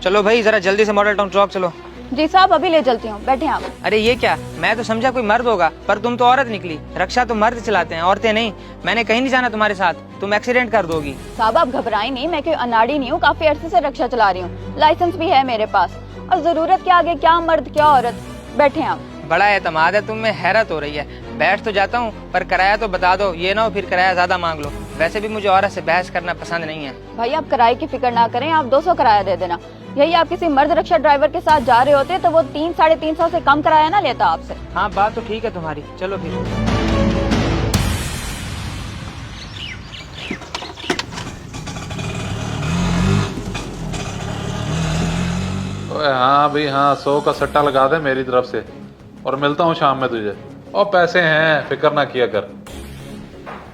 चलो भाई जरा जल्दी से मॉडल टाउन चौक चलो। जी साहब अभी ले चलती हूँ, बैठे आप। अरे ये क्या, मैं तो समझा कोई मर्द होगा, पर तुम तो औरत निकली। रक्षा तो मर्द चलाते हैं, औरतें नहीं। मैंने कहीं नहीं जाना तुम्हारे साथ, तुम एक्सीडेंट कर दोगी। साहब आप घबराएं नहीं, मैं कोई अनाड़ी नहीं हूँ, काफी अरसे से रक्षा चला रही हूँ, लाइसेंस भी है मेरे पास। और जरूरत के आगे क्या मर्द क्या औरत, बैठे आप। बड़ा एतमाद है तुम में, हैरत हो रही है। बैठ तो जाता हूँ, पर किराया तो बता दो, ये ना हो फिर किराया ज्यादा मांग लो। वैसे भी मुझे औरत से बहस करना पसंद नहीं है। भाई आप किराए की फिक्र ना करें, आप 200 किराया दे देना। यही आप किसी मर्द रक्षा ड्राइवर के साथ जा रहे होते तो वो 300-350 से कम किराया ना लेता आपसे। हाँ बात तो ठीक है तुम्हारी, चलो फिर। ओए हाँ भाई हाँ, 100 का सट्टा लगा दे मेरी तरफ से, और मिलता हूँ शाम में तुझे। और पैसे हैं, फिक्र ना किया कर।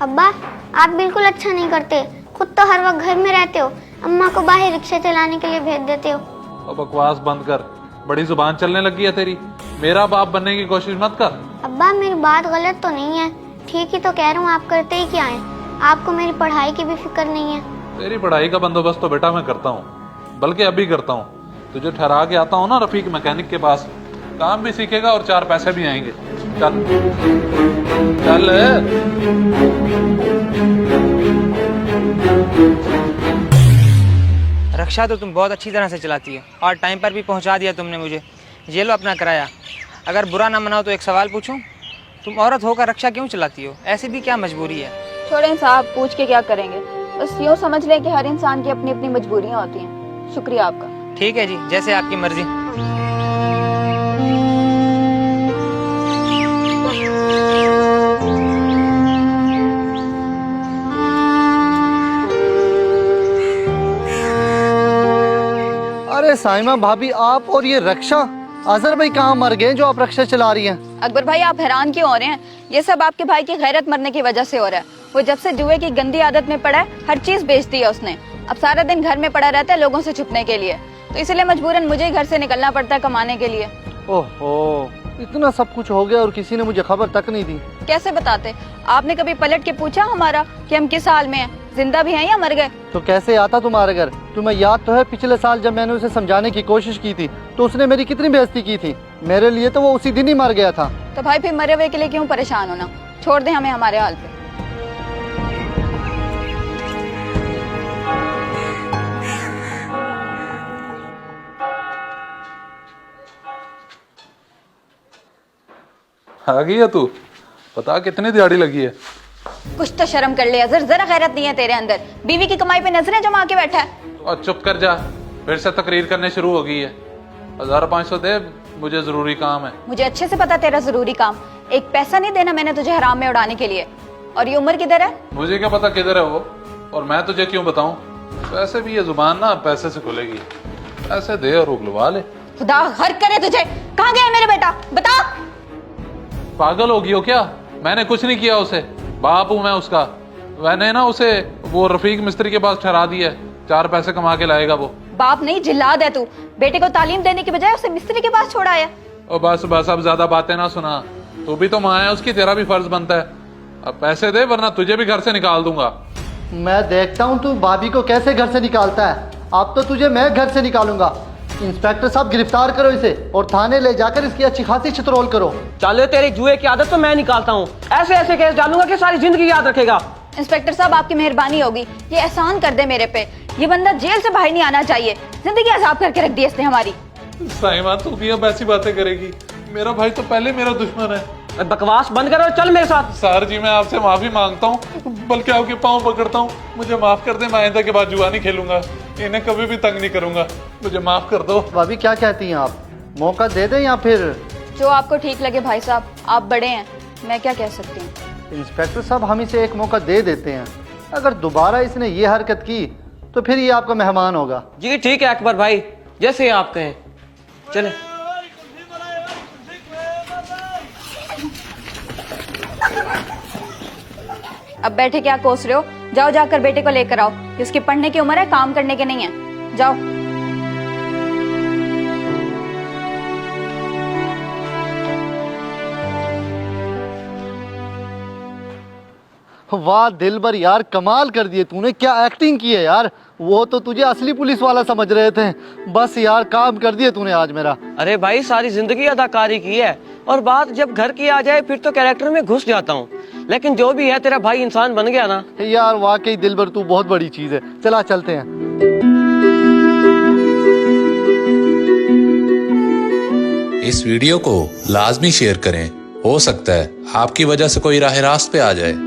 अब्बा आप बिल्कुल अच्छा नहीं करते, खुद तो हर वक्त घर में रहते हो, अम्मा को बाहर रिक्शा चलाने के लिए भेज देते हो। और बकवास बंद कर, बड़ी जुबान चलने लगी है तेरी। मेरा बाप बनने की कोशिश मत कर। अब्बा मेरी बात गलत तो नहीं है, ठीक ही तो कह रहा हूँ, आप करते ही क्या है? आपको मेरी पढ़ाई की भी फिक्र नहीं है। तेरी पढ़ाई का बंदोबस्त तो बेटा मैं करता हूँ, बल्कि अभी करता हूँ। तुझे ठहरा के आता हूँ ना रफीक मैकेनिक के पास, काम भी सीखेगा और 4 पैसे भी आएंगे। चल चल। रक्षा तो तुम बहुत अच्छी तरह से चलाती है, और टाइम पर भी पहुंचा दिया तुमने मुझे। ये लो अपना किराया। अगर बुरा ना मनाओ तो एक सवाल पूछूं, तुम औरत होकर रक्षा क्यों चलाती हो? ऐसी भी क्या मजबूरी है? छोड़ें साहब, पूछ के क्या करेंगे, बस यूँ समझ लें कि हर इंसान की अपनी अपनी मजबूरियाँ होती हैं। शुक्रिया आपका। ठीक है जी, जैसे आपकी मर्जी। अरे साइमा भाभी, आप और ये रक्षा, अजहर भाई कहाँ मर गए जो आप रक्षा चला रही हैं? अकबर भाई आप हैरान क्यों हो रहे हैं? ये सब आपके भाई की गैरत मरने की वजह से हो रहा है। वो जब से जुए की गंदी आदत में पड़ा है, हर चीज बेच दी है उसने। अब सारा दिन घर में पड़ा रहता है लोगों से छुपने के लिए, तो इसलिए मजबूरन मुझे ही घर से निकलना पड़ता है कमाने के लिए। ओहो, इतना सब कुछ हो गया और किसी ने मुझे खबर तक नहीं दी। कैसे बताते? आपने कभी पलट के पूछा हमारा कि हम किस हाल में हैं, जिंदा भी हैं या मर गए? तो कैसे आता तुम्हारे घर? तुम्हें याद तो है पिछले साल जब मैंने उसे समझाने की कोशिश की थी तो उसने मेरी कितनी बेइज्जती की थी। मेरे लिए तो वो उसी दिन ही मर गया था। तो भाई फिर मरे हुए के लिए क्यों परेशान होना, छोड़ दे हमें हमारे हाल पे। आ गई है तू? पता कितनी दिहाड़ी लगी है? कुछ तो शर्म कर ले अजहर, जरा गैरत नहीं है तेरे अंदर? बीवी की कमाई पे नजरें जमा के बैठा है। और चुप कर जा, फिर से तकरीर करने शुरू हो गई है। 1500 दे, मुझे जरूरी काम है। मुझे अच्छे से पता तेरा जरूरी काम, एक पैसा नहीं देना मैंने तुझे हराम में उड़ाने के लिए। और ये उम्र किधर है? मुझे क्या पता किधर है वो, और मैं तुझे क्यों बताऊं? वैसे भी ये जुबान ना पैसे से खुलेगी। पैसे दे और उगलवा ले। खुदा हर करे तुझे, कहाँ गया है मेरा बेटा, बता। पागल हो गई हो क्या? मैंने कुछ नहीं किया उसे, बाप हूं मैं उसका। मैंने ना उसे वो रफीक मिस्त्री के पास ठहरा दिया, 4 पैसे कमा के लाएगा वो। बाप नहीं जिल्लाद है तू, बेटे को तालीम देने की बजाय उसे मिस्त्री के पास छोड़ा है। और बस बस, अब ज्यादा बातें ना सुना। तू भी तो माँ है उसकी, तेरा भी फर्ज बनता है। अब पैसे दे वरना तुझे भी घर से निकाल दूंगा। मैं देखता हूँ तू भाभी को कैसे घर से निकालता है। अब तो तुझे मैं घर से निकालूंगा। इंस्पेक्टर साहब गिरफ्तार करो इसे और थाने ले जाकर इसकी अच्छी खासी चित्रोल करो। चलो तेरी जुए की आदत तो मैं निकालता हूँ, ऐसे ऐसे केस डालूंगा कि सारी जिंदगी याद रखेगा। इंस्पेक्टर साहब आपकी मेहरबानी होगी, ये एहसान कर दे मेरे पे। ये बंदा जेल से बाहर नहीं आना चाहिए, जिंदगी अजाब करके रख दी इसने हमारी। साइमा तू भी अब ऐसी बातें करेगी? मेरा भाई तो पहले मेरा दुश्मन है। बकवास बंद करो, चल मेरे साथ। सर जी मैं आपसे माफी मांगता हूँ, बल्कि आपके पाँव पकड़ता हूँ। मुझे माफ कर दे, मैं आइंदा के बाद जुआ नहीं खेलूंगा, इन्हें कभी भी तंग नहीं करूंगा। मुझे माफ कर दो। भाभी क्या कहती हैं आप, मौका दे दें या फिर? जो आपको ठीक लगे भाई साहब, आप बड़े हैं, मैं क्या कह सकती हूँ। इंस्पेक्टर साहब हम इसे एक मौका दे देते हैं, अगर दोबारा इसने ये हरकत की तो फिर ये आपका मेहमान होगा। जी ठीक है अकबर भाई, जैसे आप कहें। चले। अब बैठे क्या कोस रहे हो? जाओ जाकर बेटे को लेकर आओ, इसकी पढ़ने की उम्र है, काम करने की नहीं है। जाओ। वाह दिलबर यार, कमाल कर दिए तूने, क्या एक्टिंग की है यार। वो तो तुझे असली पुलिस वाला समझ रहे थे, बस यार काम कर दिए तूने आज मेरा। अरे भाई सारी जिंदगी अदाकारी की है और बात जब घर की आ जाए फिर तो कैरेक्टर में घुस जाता हूँ। लेकिन जो भी है तेरा भाई इंसान बन गया ना। यार वाकई दिलबर तू बहुत बड़ी चीज है। चला चलते हैं। इस वीडियो को लाजमी शेयर करें, हो सकता है आपकी वजह से कोई राह रास्त पे आ जाए।